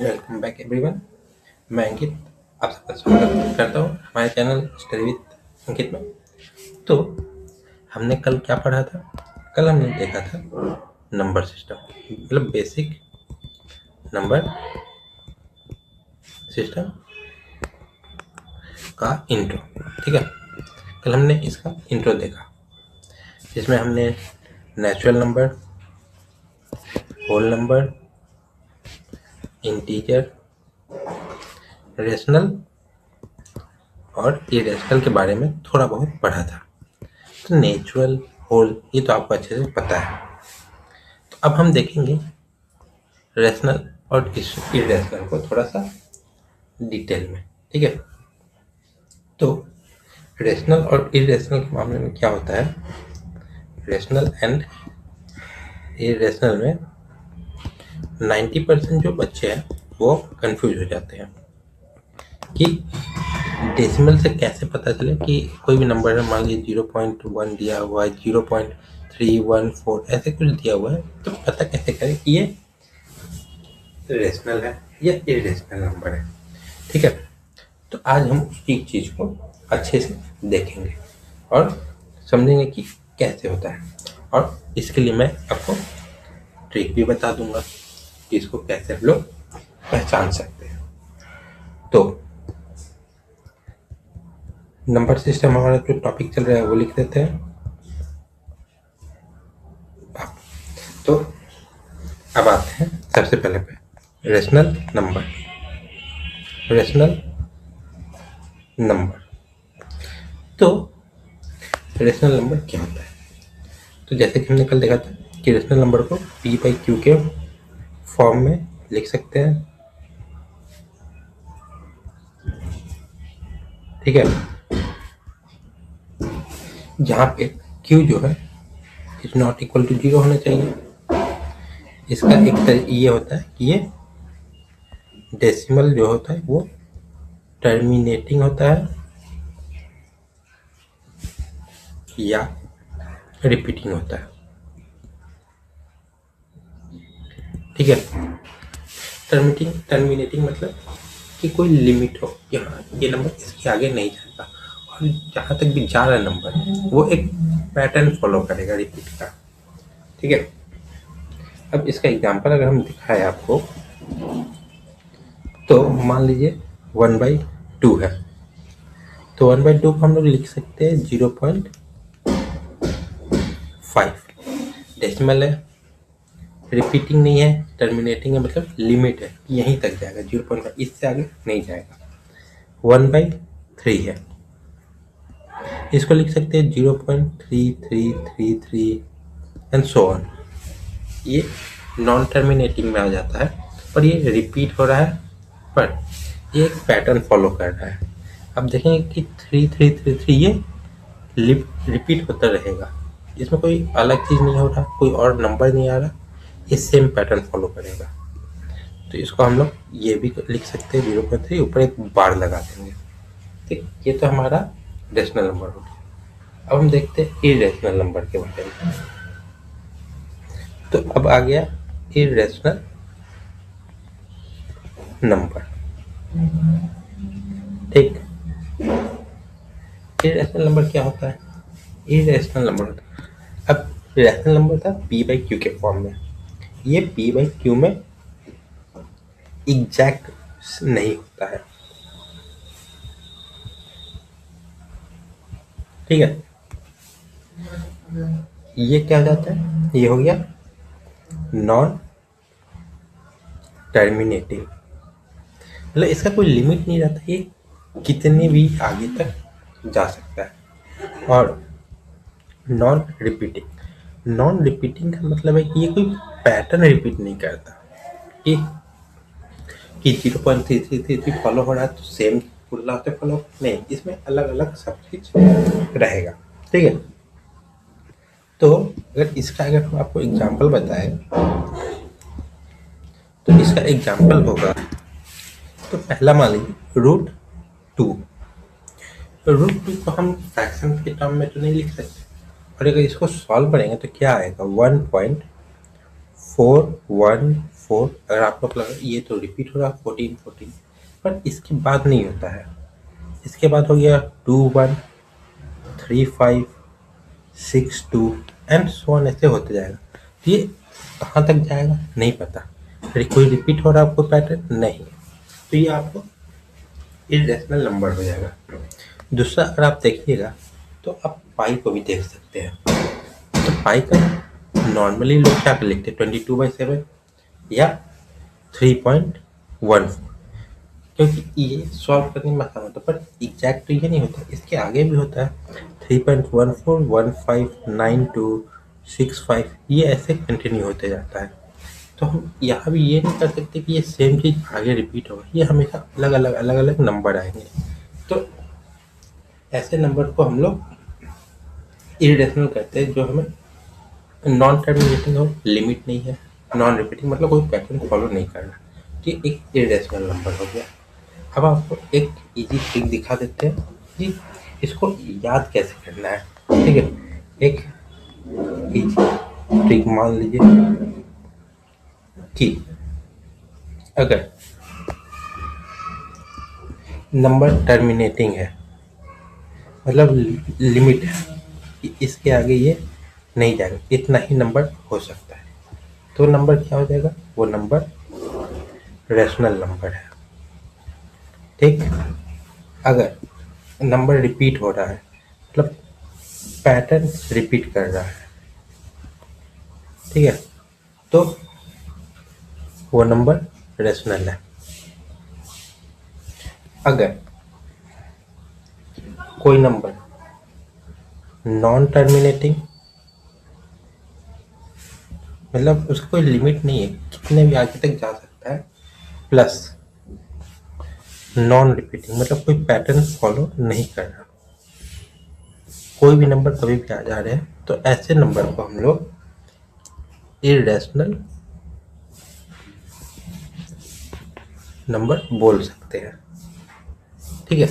Welcome back everyone. मैं अंकित आप सबका स्वागत करता हूँ हमारे चैनल स्टडी विद अंकित में। तो हमने कल क्या पढ़ा था? कल हमने देखा था नंबर सिस्टम, मतलब बेसिक नंबर सिस्टम का इंट्रो। ठीक है, कल हमने इसका इंट्रो देखा जिसमें हमने natural number, whole number, integer, rational और इरेशनल के बारे में थोड़ा बहुत पढ़ा था। तो नेचुरल, होल ये तो आपको अच्छे से पता है। तो अब हम देखेंगे रेशनल और इरेशनल को थोड़ा सा डिटेल में। ठीक है, तो रेशनल और इरेशनल के मामले में क्या होता है? रेशनल एंड इरेशनल में 90% जो बच्चे हैं वो कंफ्यूज हो जाते हैं कि डेसिमल से कैसे पता चले कि कोई भी नंबर है, मान लीजिए 0.1 दिया हुआ है, 0.314 ऐसे कुछ दिया हुआ है, तो पता कैसे करें कि ये रेशनल है या इरेशनल नंबर है। ठीक है, तो आज हम उसी चीज़ को अच्छे से देखेंगे और समझेंगे कि कैसे होता है, और इसके लिए मैं आपको ट्रिक भी बता दूंगा कि इसको कैसे हम लोग पहचान सकते हैं। तो नंबर सिस्टम हमारा जो टॉपिक चल रहा है वो लिख देते हैं। तो अब आते हैं सबसे पहले पे रेशनल नंबर। रेशनल नंबर, तो रेशनल नंबर क्या होता है? तो जैसे कि हमने कल देखा था कि रेशनल नंबर को p बाई क्यू के फॉर्म में लिख सकते हैं। ठीक है, जहाँ पे q जो है इज नॉट इक्वल टू 0 होना चाहिए। इसका एक ये होता है कि ये डेसिमल जो होता है वो टर्मिनेटिंग होता है या रिपीटिंग होता है। ठीक है, टर्मिनेटिंग मतलब कि कोई लिमिट हो, यहाँ ये नंबर इसके आगे नहीं जाएगा, और जहाँ तक भी जा रहा है नंबर वो एक पैटर्न फॉलो करेगा रिपीट का। ठीक है, अब इसका एग्जांपल अगर हम दिखाएं आपको, तो मान लीजिए 1/2 है, तो 1/2 को हम लोग लिख सकते हैं 0.5। डेसिमल है, रिपीटिंग नहीं है, टर्मिनेटिंग है, मतलब लिमिट है, यहीं तक जाएगा 0.5, इससे आगे नहीं जाएगा। 1/3 है, इसको लिख सकते हैं 0.3333 एंड सो ऑन। ये नॉन टर्मिनेटिंग में आ जाता है, पर ये रिपीट हो रहा है, पर ये एक पैटर्न फॉलो कर रहा है। अब देखेंगे कि 3333 ये रिपीट होता रहेगा, इसमें कोई अलग चीज़ नहीं हो रहा, कोई और नंबर नहीं आ रहा, ये सेम पैटर्न फॉलो करेगा। तो इसको हम लोग ये भी लिख सकते हैं 0.3, ऊपर एक बार लगा देंगे। ठीक, ये तो हमारा रेशनल नंबर हो गया। अब हम देखते हैं इरेशनल नंबर के बारे में। तो अब आ गया इरेशनल नंबर। ठीक, इरेशनल नंबर क्या होता है? इरेशनल नंबर होता है, अब रेशनल नंबर था p बाई क्यू के फॉर्म में, ये p बाई क्यू में एग्जैक्ट नहीं होता है। ठीक है, ये क्या हो जाता है? ये हो गया नॉन टर्मिनेटिंग, मतलब इसका कोई लिमिट नहीं रहता, ये कितने भी आगे तक जा सकता है। और नॉन रिपीटिंग का मतलब है कि ये कोई पैटर्न रिपीट नहीं करता कि 0.3333 फॉलो हो रहा है तो सेम पूरा फॉलो नहीं, इसमें अलग अलग सब चीज रहेगा। ठीक है, तो अगर हम आपको एग्जांपल बताएं, तो इसका एग्जांपल होगा, तो पहला मान लीजिए √2। √2 को हम फ्रैक्शन के टर्म में तो नहीं लिख सकते, और अगर इसको सॉल्व करेंगे तो क्या आएगा? 414, अगर आपको लगा ये तो रिपीट हो रहा 14 14, पर इसके बाद नहीं होता है। इसके बाद हो गया 213562 एंड सो ऑन, ऐसे होते जाएगा। तो ये कहाँ तक जाएगा नहीं पता। फिर कोई रिपीट हो रहा है आपको पैटर्न नहीं, तो ये आपको इरेशनल नंबर हो जाएगा। दूसरा अगर आप देखिएगा तो आप पाई को भी देख सकते हैं। तो पाई का नॉर्मली लोग क्या कर लिखते हैं 22/7 या 3.14, क्योंकि ये सॉल्व करने में आसान होता है, पर एग्जैक्ट तो ये नहीं होता, इसके आगे भी होता है 3.14 159265, ये ऐसे कंटिन्यू होते जाता है। तो हम यहाँ भी ये नहीं कर सकते कि ये सेम चीज़ आगे रिपीट होगा, ये हमेशा अलग अलग नंबर आएंगे। तो ऐसे नंबर को हम लोग इरेशनल कहते हैं, जो हमें नॉन टर्मिनेटिंग हो, लिमिट नहीं है, नॉन रिपीटिंग मतलब कोई पैटर्न फॉलो नहीं कर रहा, तो ये एक इरेशनल नंबर हो गया। अब आपको एक इजी ट्रिक दिखा देते हैं कि इसको याद कैसे करना है। ठीक है, एक इजी ट्रिक मान लीजिए कि अगर नंबर टर्मिनेटिंग है, मतलब लिमिट है कि इसके आगे ये नहीं जाएगा, इतना ही नंबर हो सकता है, तो नंबर क्या हो जाएगा, वो नंबर रेशनल नंबर है। ठीक, अगर नंबर रिपीट हो रहा है, मतलब पैटर्न रिपीट कर रहा है, ठीक है, तो वो नंबर रेशनल है। अगर कोई नंबर नॉन टर्मिनेटिंग, मतलब उसका कोई लिमिट नहीं है, कितने भी आगे तक जा सकता है, प्लस नॉन रिपीटिंग मतलब कोई पैटर्न फॉलो नहीं कर रहा, कोई भी नंबर कभी भी आ जा रहे हैं, तो ऐसे नंबर को हम लोग इरेशनल नंबर बोल सकते हैं। ठीक है,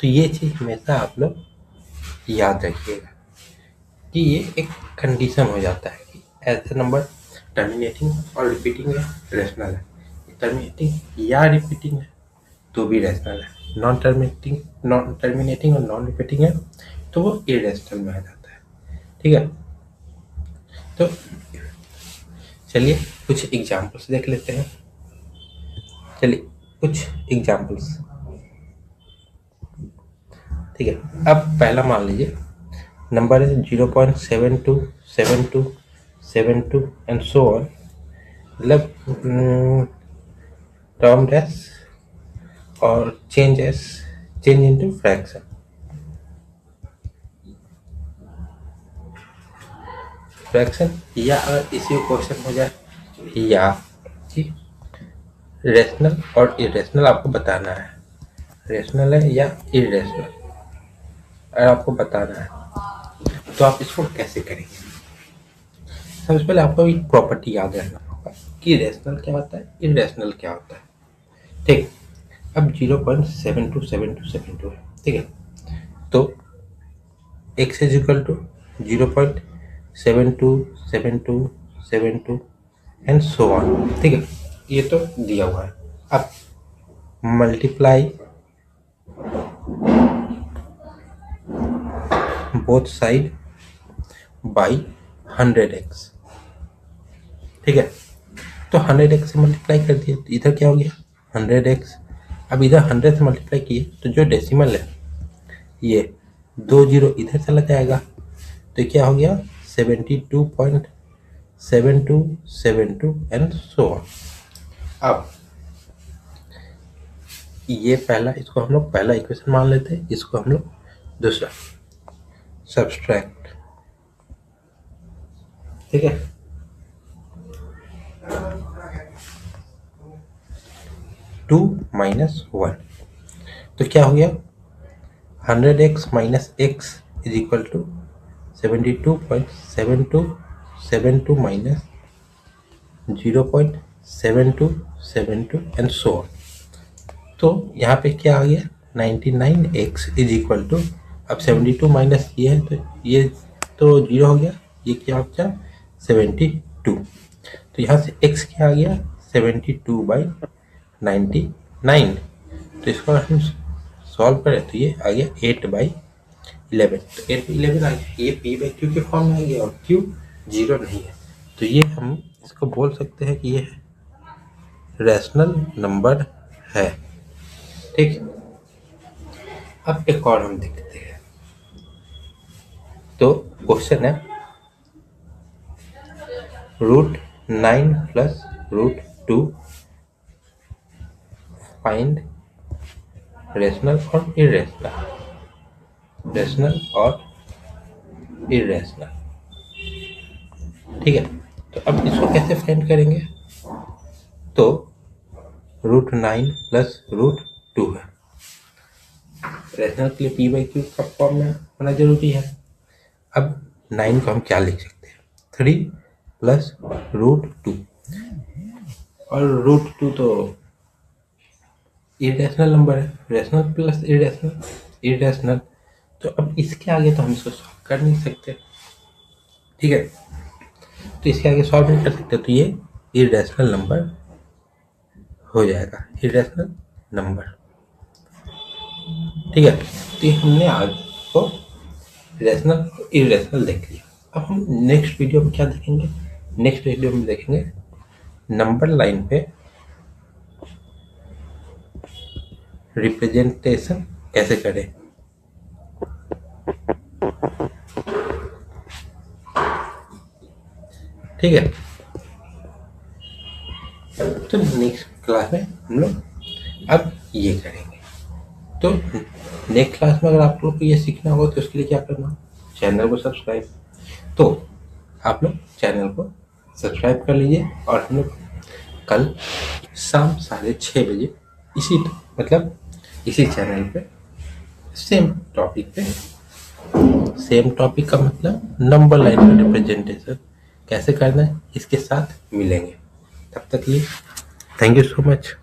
तो ये चीज़ हमेशा आप लोग याद रखिएगा कि ये एक कंडीशन हो जाता है कि ऐसे नंबर टर्मिनेटिंग और रिपीटिंग है, रेशनल है। टर्मिनेटिंग या रिपीटिंग है तो भी रेशनल है, नॉन टर्मिनेटिंग और नॉन रिपीटिंग है तो वो इरेशनल में आ जाता है। ठीक है, तो चलिए कुछ एग्जाम्पल्स देख लेते हैं। चलिए कुछ एग्जाम्पल्स। ठीक है, अब पहला मान लीजिए नंबर है 0.727272 एंड सो ऑन, मतलब टर्म एस और चेंज इनटू फ्रैक्शन। या अगर इसी क्वेश्चन हो जाए या कि रेशनल और इरेशनल आपको बताना है, रेशनल है या इरेशनल अगर आपको बताना है तो आप इसको कैसे करेंगे। सबसे पहले आपको एक प्रॉपर्टी याद रखना होगा कि रेशनल क्या होता है, इरेशनल क्या होता है। ठीक, अब 0.727272 है, ठीक है, तो x is equal to 0.727272 and so on. ठीक है, ये तो दिया हुआ है। अब multiply both side by 100x। ठीक है, तो 100x से मल्टीप्लाई कर दिया तो इधर क्या हो गया 100x। अब इधर 100 से मल्टीप्लाई किए तो जो डेसिमल है ये 2 जीरो इधर चला जाएगा, तो क्या हो गया 72.7272 एंड सो ऑन। अब ये पहला, इसको हम लोग पहला इक्वेशन मान लेते हैं, इसको हम लोग दूसरा सब्सट्रैक्ट। ठीक है, टू माइनस वन, तो क्या हो गया 100x minus x is equal to 72.7272 minus 0.7272 and so on. तो यहाँ पे क्या आ गया 99x इज इक्वल टू, अब 72 माइनस ये है तो ये तो जीरो हो गया, ये क्या हो गया 72। तो यहाँ से x क्या आ गया 72/99। तो इसको हम सॉल्व करें तो ये आ गया 8/11। तो 8/11 आ गया, ये p/q के फॉर्म में आ गया और q 0 नहीं है। तो ये हम इसको बोल सकते हैं कि ये रैशनल नंबर है। ठीक, अब एक और हम देखते हैं। तो क्वेश्चन है √9 प्लस √2 फाइंड रैशनल और इरेशनल, रैशनल और इरेशनल। ठीक है, तो अब इसको कैसे फाइंड करेंगे? तो √9 प्लस √2 है, रैशनल के लिए p/q का फॉर्म में होना जरूरी है। अब 9 को हम क्या लिख सकते हैं 3 प्लस √2, और √2 तो इरेशनल नंबर है, रैशनल प्लस इरेशनल, इरेशनल। तो अब इसके आगे तो हम इसको सॉल्व कर नहीं सकते। ठीक है, तो इसके आगे सॉल्व नहीं कर सकते, तो ये इरेशनल नंबर हो जाएगा, इरेशनल नंबर। ठीक है, तो ये हमने आज को रैशनल इरेशनल देख लिया। अब हम नेक्स्ट वीडियो में क्या देखेंगे? नेक्स्ट वीडियो में देखेंगे नंबर लाइन पे रिप्रेजेंटेशन कैसे करें। ठीक है, तो नेक्स्ट क्लास में हम लोग अब ये करेंगे। तो नेक्स्ट क्लास में अगर आप लोग को ये सीखना होगा तो उसके लिए क्या करना, चैनल को सब्सक्राइब। तो आप लोग चैनल को सब्सक्राइब कर लीजिए, और हम लोग कल शाम 6:30 बजे इसी चैनल पे सेम टॉपिक पे, सेम टॉपिक का मतलब नंबर लाइन का रिप्रेजेंटेशन कैसे करना है, इसके साथ मिलेंगे। तब तक लिए थैंक यू सो मच।